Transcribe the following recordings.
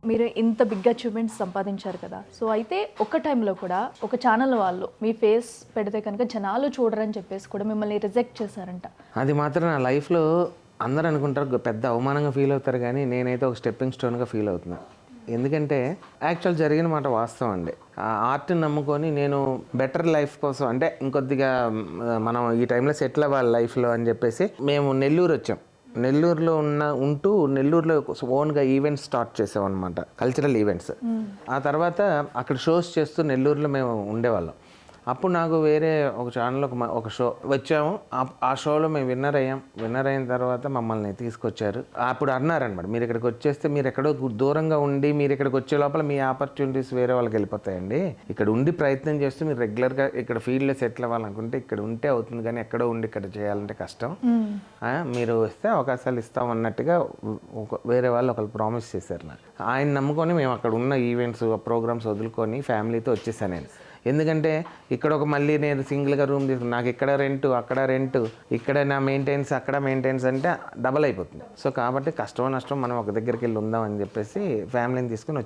మీరు ఇంత big achievements సంపాదించారు కదా, సో అయితే ఒక టైంలో కూడా ఒక ఛానల్ వాళ్ళు మీ ఫేస్ పెడితే కనుక జనాలు చూడరని చెప్పేసి కూడా మిమ్మల్ని రిజెక్ట్ చేశారంట. అది మాత్రం నా లైఫ్లో అందరూ అనుకుంటారు పెద్ద అవమానంగా ఫీల్ అవుతారు, కానీ నేనైతే ఒక స్టెప్పింగ్ స్టోన్గా ఫీల్ అవుతున్నా. ఎందుకంటే యాక్చువల్ జరిగిన మాట వాస్తవం అండి. ఆ ఆర్ట్ని నమ్ముకొని నేను బెటర్ లైఫ్ కోసం, అంటే ఇంకొద్దిగా మనం ఈ టైంలో సెటిల్ అవ్వాలి లైఫ్లో అని చెప్పేసి మేము నెల్లూరు వచ్చాం. నెల్లూరులో ఉంటూ నెల్లూరులో ఓన్గా ఈవెంట్స్ స్టార్ట్ చేసాం అనమాట, కల్చరల్ ఈవెంట్స్. ఆ తర్వాత అక్కడ షోస్ చేస్తూ నెల్లూరులో మేము ఉండేవాళ్ళం. అప్పుడు నాకు వేరే ఒక ఛానల్లో ఒక షో వచ్చాము. ఆ షోలో మేము విన్నర్ అయిన తర్వాత మమ్మల్ని తీసుకొచ్చారు. అప్పుడు అన్నారనమాట, మీరు ఇక్కడికి వచ్చేస్తే మీరు ఎక్కడో దూరంగా ఉండి మీరు ఇక్కడికి వచ్చే లోపల మీ ఆపర్చునిటీస్ వేరే వాళ్ళకి వెళ్ళిపోతాయండి. ఇక్కడ ఉండి ప్రయత్నం చేస్తూ మీరు రెగ్యులర్గా ఇక్కడ ఫీల్డ్లో సెటిల్ అవ్వాలనుకుంటే ఇక్కడ ఉంటే అవుతుంది, కానీ ఎక్కడో ఉండి ఇక్కడ చేయాలంటే కష్టం. మీరు వస్తే అవకాశాలు ఇస్తాం అన్నట్టుగా వేరే వాళ్ళు ఒకళ్ళు ప్రామిస్ చేశారు నాకు. ఆయన నమ్ముకొని మేము అక్కడ ఉన్న ఈవెంట్స్ ప్రోగ్రామ్స్ వదులుకొని ఫ్యామిలీతో వచ్చేసాను నేను. ఎందుకంటే ఇక్కడ మళ్ళీ నేను సింగిల్గా రూమ్ తీసుకుని నాకు ఇక్కడ రెంట్ అక్కడ రెంట్, ఇక్కడ నా మెయింటెనెన్స్ అక్కడ మెయింటెనెన్స్ అంటే డబల్ అయిపోతుంది. సో కాబట్టి కష్టమో నష్టం మనం ఒక దగ్గరికి వెళ్ళి ఉందాం అని చెప్పేసి ఫ్యామిలీని తీసుకుని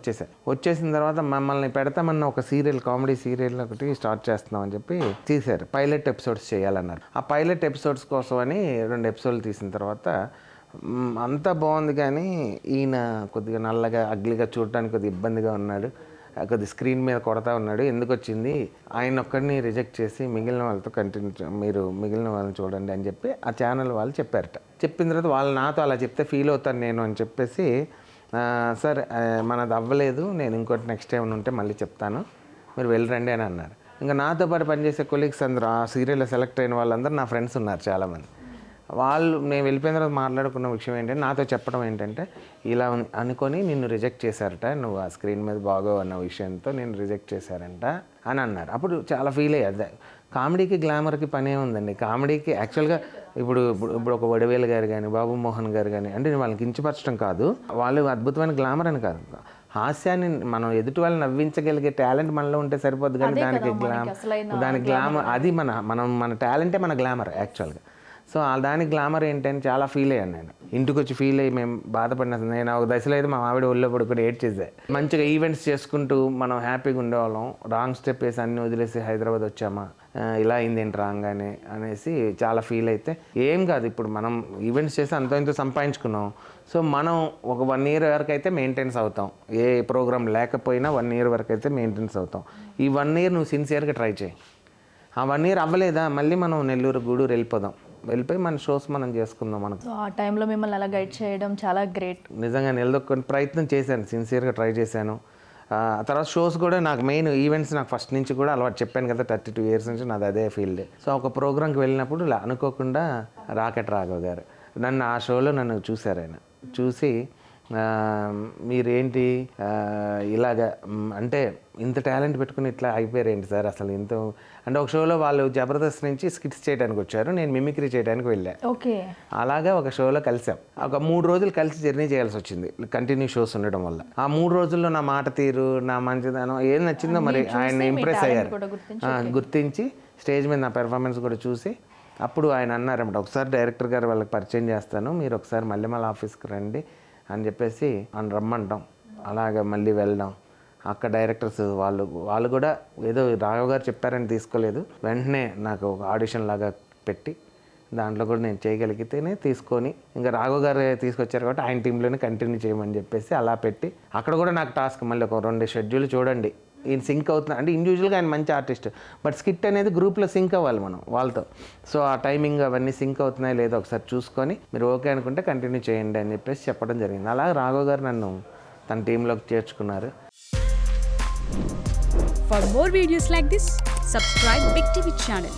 వచ్చేసిన తర్వాత మమ్మల్ని పెడతామన్న ఒక సీరియల్, కామెడీ సీరియల్ ఒకటి స్టార్ట్ చేస్తున్నాం అని చెప్పి తీశారు. పైలట్ ఎపిసోడ్స్ చేయాలన్నారు. ఆ పైలట్ ఎపిసోడ్స్ కోసం అని 2 ఎపిసోడ్లు తీసిన తర్వాత అంతా బాగుంది, కానీ ఈయన కొద్దిగా నల్లగా అగ్లీగా చూడటానికి కొద్దిగా ఇబ్బందిగా ఉన్నాడు, కొద్ది స్క్రీన్ మీద కొడతా ఉన్నాడు. ఎందుకు వచ్చింది, ఆయన ఒక్కడిని రిజెక్ట్ చేసి మిగిలిన వాళ్ళతో మీరు మిగిలిన వాళ్ళని చూడండి అని చెప్పి ఆ ఛానల్ వాళ్ళు చెప్పారట. చెప్పిన తర్వాత వాళ్ళు నాతో అలా చెప్తే ఫీల్ అవుతాను నేను అని చెప్పేసి, సార్ మనది అవ్వలేదు, నేను ఇంకోటి నెక్స్ట్ టైం ఉంటే మళ్ళీ చెప్తాను, మీరు వెళ్ళరండి అని అన్నారు. ఇంకా నాతో పాటు పనిచేసే కొలీగ్స్ అందరూ, ఆ సీరియల్లో సెలెక్ట్ అయిన వాళ్ళందరూ నా ఫ్రెండ్స్ ఉన్నారు చాలామంది. వాళ్ళు నేను వెళ్ళిపోయిన తర్వాత మాట్లాడుకున్న విషయం ఏంటంటే, నాతో చెప్పడం ఏంటంటే, ఇలా అనుకొని నిన్ను రిజెక్ట్ చేశారట, నువ్వు ఆ స్క్రీన్ మీద బాగో అన్న విషయంతో నేను రిజెక్ట్ చేశారంట అని అన్నారు. అప్పుడు చాలా ఫీల్ అయ్యారు. కామెడీకి గ్లామర్కి పనే ఉందండి. కామెడీకి యాక్చువల్గా ఇప్పుడు ఒక వడివేలు గారు కానీ బాబు మోహన్ గారు కానీ, అంటే వాళ్ళకి కించపరచడం కాదు, వాళ్ళు అద్భుతమైన గ్లామర్ అని కాదు, హాస్యాన్ని మనం ఎదుటి వాళ్ళని నవ్వించగలిగే టాలెంట్ మనలో ఉంటే సరిపోద్దు. కానీ దానికి గ్లామర్ అది మన టాలెంటే మన గ్లామర్ యాక్చువల్గా. సో దాని గ్లామర్ ఏంటని చాలా ఫీల్ అయ్యాను నేను. ఇంటికి వచ్చి ఫీల్ అయ్యి మేము బాధపడిన, నేను ఒక దశలో అయితే మా ఆవిడ ఒళ్ళో పడుకుని ఏడ్ చేసే. మంచిగా ఈవెంట్స్ చేసుకుంటూ మనం హ్యాపీగా ఉండేవాళ్ళం. రాంగ్ స్టెప్ వేసి అన్నీ వదిలేసి హైదరాబాద్ వచ్చామా, ఇలా అయింది ఏంటి రాంగ్ అనేసి చాలా ఫీల్ అయితే, ఏం కాదు ఇప్పుడు మనం ఈవెంట్స్ చేసి అంతో ఇంతో సంపాదించుకున్నాం. సో మనం ఒక 1 year వరకు అయితే మెయింటెనెన్స్ అవుతాం, ఏ ప్రోగ్రామ్ లేకపోయినా 1 year వరకు అయితే మెయింటెనెన్స్ అవుతాం. ఈ 1 year నువ్వు సిన్సియర్గా ట్రై చేయి. ఆ 1 year అవ్వలేదా, మళ్ళీ మనం నెల్లూరు గూడూరు వెళ్ళిపోయి మన షోస్ మనం చేసుకుందాం. మనకు ఆ టైంలో మిమ్మల్ని అలా గైడ్ చేయడం చాలా గ్రేట్. నిజంగా నిలదొక్కుని ప్రయత్నం చేశాను, సిన్సియర్గా ట్రై చేశాను. తర్వాత షోస్ కూడా నాకు మెయిన్ ఈవెంట్స్ నాకు ఫస్ట్ నుంచి కూడా అలవాటు, చెప్పాను కదా 32 years నుంచి నాది అదే ఫీల్డ్. సో ఒక ప్రోగ్రామ్కి వెళ్ళినప్పుడు అనుకోకుండా రాకెట్ రాఘవ్ గారు నన్ను ఆ షోలో చూశారు. ఆయన చూసి, మీరేంటి ఇలాగా అంటే ఇంత టాలెంట్ పెట్టుకుని ఇట్లా అయిపోయారేంటి సార్ అసలు ఇంత అంటే, ఒక షోలో వాళ్ళు జబర్దస్త్ నుంచి స్కిట్స్ చేయడానికి వచ్చారు, నేను మిమిక్రీ చేయడానికి వెళ్ళాను. ఓకే, అలాగా ఒక షోలో కలిసాం. ఒక 3 రోజులు కలిసి జర్నీ చేయాల్సి వచ్చింది, కంటిన్యూ షోస్ ఉండడం వల్ల. ఆ 3 రోజుల్లో నా మాట తీరు, నా మంచిదనం ఏం నచ్చిందో మరి ఆయన ఇంప్రెస్ అయ్యారు. గుర్తించి స్టేజ్ మీద నా పెర్ఫార్మెన్స్ కూడా చూసి అప్పుడు ఆయన అన్నారన్నమాట, ఒకసారి డైరెక్టర్ గారు వాళ్ళకి పరిచయం చేస్తాను, మీరు ఒకసారి మళ్ళీ ఆఫీస్కి రండి అని చెప్పేసి అని రమ్మంటాం. అలాగ మళ్ళీ వెళ్దాం. అక్కడ డైరెక్టర్స్ వాళ్ళు కూడా ఏదో రాఘవ్ గారు చెప్పారని తీసుకోలేదు, వెంటనే నాకు ఒక ఆడిషన్ లాగా పెట్టి దాంట్లో కూడా నేను చేయగలిగితేనే తీసుకొని, ఇంకా రాఘవ్ గారు తీసుకొచ్చారు కాబట్టి ఆయన టీంలోనే కంటిన్యూ చేయమని చెప్పేసి అలా పెట్టి, అక్కడ కూడా నాకు టాస్క్ మళ్ళీ ఒక 2 షెడ్యూల్ చూడండి, ఈయన సింక్ అవుతున్నా అంటే ఇండివిజువల్గా ఆయన మంచి ఆర్టిస్ట్, బట్ స్కిట్ అనేది గ్రూప్లో సింక్ అవ్వాలి మనం వాళ్ళతో. సో ఆ టైమింగ్ అవన్నీ సింక్ అవుతున్నాయి లేదో ఒకసారి చూసుకొని మీరు ఓకే అనుకుంటే కంటిన్యూ చేయండి అని చెప్పేసి చెప్పడం జరిగింది. అలా రాఘవ్ గారు నన్ను తన టీంలోకి చేర్చుకున్నారు. For more videos like this, subscribe Big TV channel.